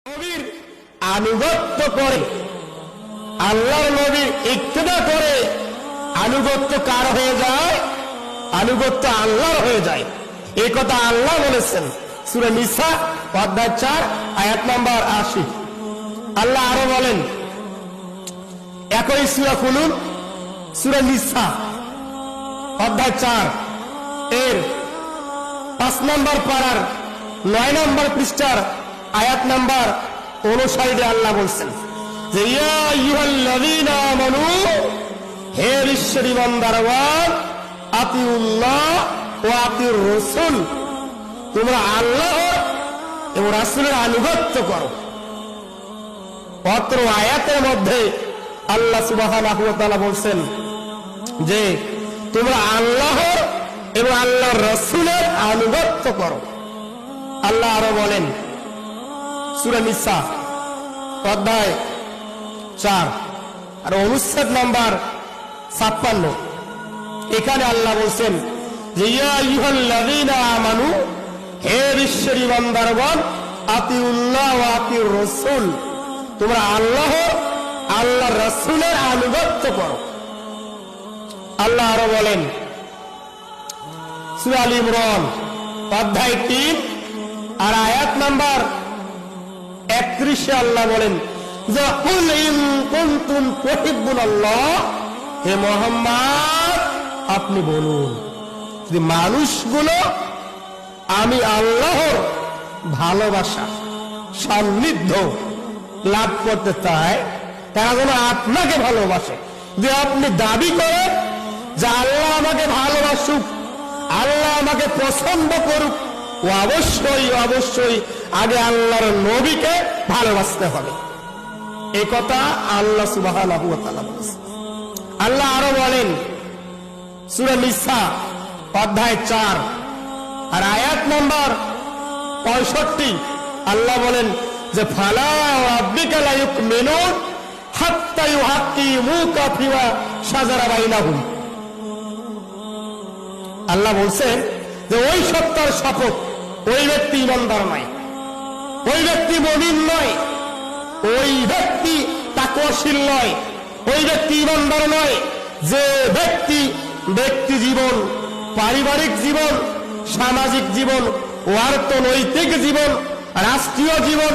নবীর আনুগত্য করে, আল্লাহর নবীর ইক্তেদা করে আনুগত্য কার হয়ে যায়? আনুগত্য আল্লাহর হয়ে যায়। এই কথা আল্লাহ বলেছেন সূরা নিসা অধ্যায় 4 আয়াত নম্বর 80। আল্লাহ আরো বলেন, একই সূরা খুলুন, সূরা নিসা অধ্যায় 4 এর 5 নম্বর পারার 9 নম্বর পৃষ্ঠার আয়াত নাম্বার 59 আল্লাহ বলছেন যে ইয়া আইয়ুহাল্লাযীনা আমানু, হে ঈশ্বরী বান্দারগণ, আতিউল্লাহ ওয়া আতিউর রাসূল, তোমরা আল্লাহ এবং রাসূলের আনুগত্য করো। অত্র আয়াতের মধ্যে আল্লাহ সুবহানাহু ওয়া তাআলা বলছেন যে তোমরা আল্লাহ এবং আল্লাহর রাসূলের আনুগত্য করো। আল্লাহ আরো বলেন সূরা নিসা অধ্যায় 4 আর অনুচ্ছেদ নাম্বার 56, এখানে আল্লাহ বলছেন যে ইয়া আইয়ুহাল্লাযীনা আমানু, হে ঈশ্বরী বান্দারগণ, আতিউল্লাহ ওয়া আতিউর রাসূল, তোমরা আল্লাহ আল্লাহর রাসূলের আনুগত্য করো। আল্লাহ আরো বলেন সূরা আল ইমরান অধ্যায় 3 আর আয়াত নাম্বার 31 আল্লাহ বলেন যে কুল ইন কুনতুম তুহিব্বুনাল্লাহ, হে মুহাম্মদ আপনি বলুন যে মানুষগুলো আমি আল্লাহর ভালোবাসা সান্নিধ্য লাভ করতে চায়, তারা যেন আপনাকে ভালোবাসে। যে আপনি দাবি করেন যে আল্লাহ আমাকে ভালোবাসুক, আল্লাহ আমাকে পছন্দ করুক, ও অবশ্যই অবশ্যই আগে আল্লাহর নবীকে ভালোবাসতে হবে। এই কথা আল্লাহ সুবহানাহু ওয়া তাআলা বলেছেন। আল্লাহ আরো বলেন সূরা নিসা অধ্যায় 4 আর আয়াত নম্বর 65, আল্লাহ বলেন যে ফালা রাব্বিকা লা ইউমিনুন হাত্তা ইউহাক্কিমুকা ফিমা শাজারা বাইনাহুম। আল্লাহ বলছেন যে ওই সত্তার শপথ, ওই ব্যক্তি ইমানদার নয়, ওই ব্যক্তি মুমিন নয়, ওই ব্যক্তি তাকওয়াশীল নয়, ওই ব্যক্তি ইমানদার নয় যে ব্যক্তি জীবন, পারিবারিক জীবন, সামাজিক জীবন, অর্থনৈতিক জীবন, রাষ্ট্রীয় জীবন,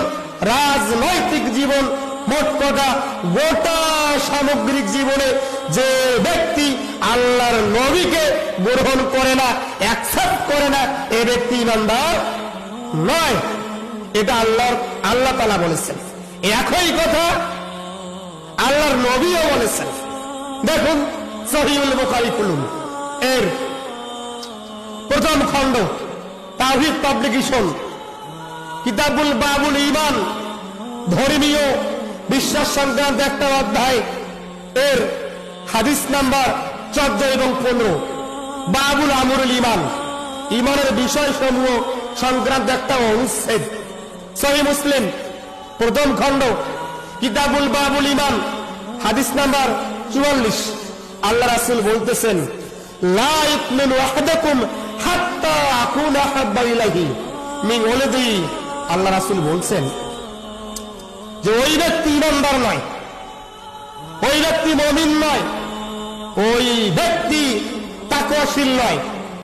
রাজনৈতিক জীবন, মোট কথা গোটা সামগ্রিক জীবনে যে ব্যক্তি আল্লাহর নবীকে গ্রহণ করে না, অ্যাকসেপ্ট করে না, এ ব্যক্তি ইমানদার নয়। এটা আল্লাহ তাআলা বলেছেন। একই কথা আল্লাহর নবীও বলেছেন। দেখুন সহিহুল বুখারী খুলুন, এর প্রথম খণ্ড তাওহীদ পাবলিকেশন, কিতাবুল বাবুল ঈমান, ধর্মীয় বিশ্বাস সংক্রান্ত একটা অধ্যায়, এর হাদিস নাম্বার 14 এবং 15, বাবুল আমরুল ঈমান, ঈমানের বিষয়সমূহ সংক্রান্ত একটা অনুচ্ছেদ, সহিহ মুসলিম প্রথম খণ্ড কিতাবুল বাবুল ঈমান, হাদিস নাম্বার 44, আল্লাহ রাসূল বলতেছেন লা ইউমিনু আহাদুকুম হাত্তা আকুনা হাব্বা ইলাইহি মিন ওয়ালিদি। আল্লাহ রাসূল বলছেন যে ওই ব্যক্তি ইমানদার নয়, ওই ব্যক্তি মুমিন নয়, ওই ব্যক্তি তাকওয়াশীল নয়,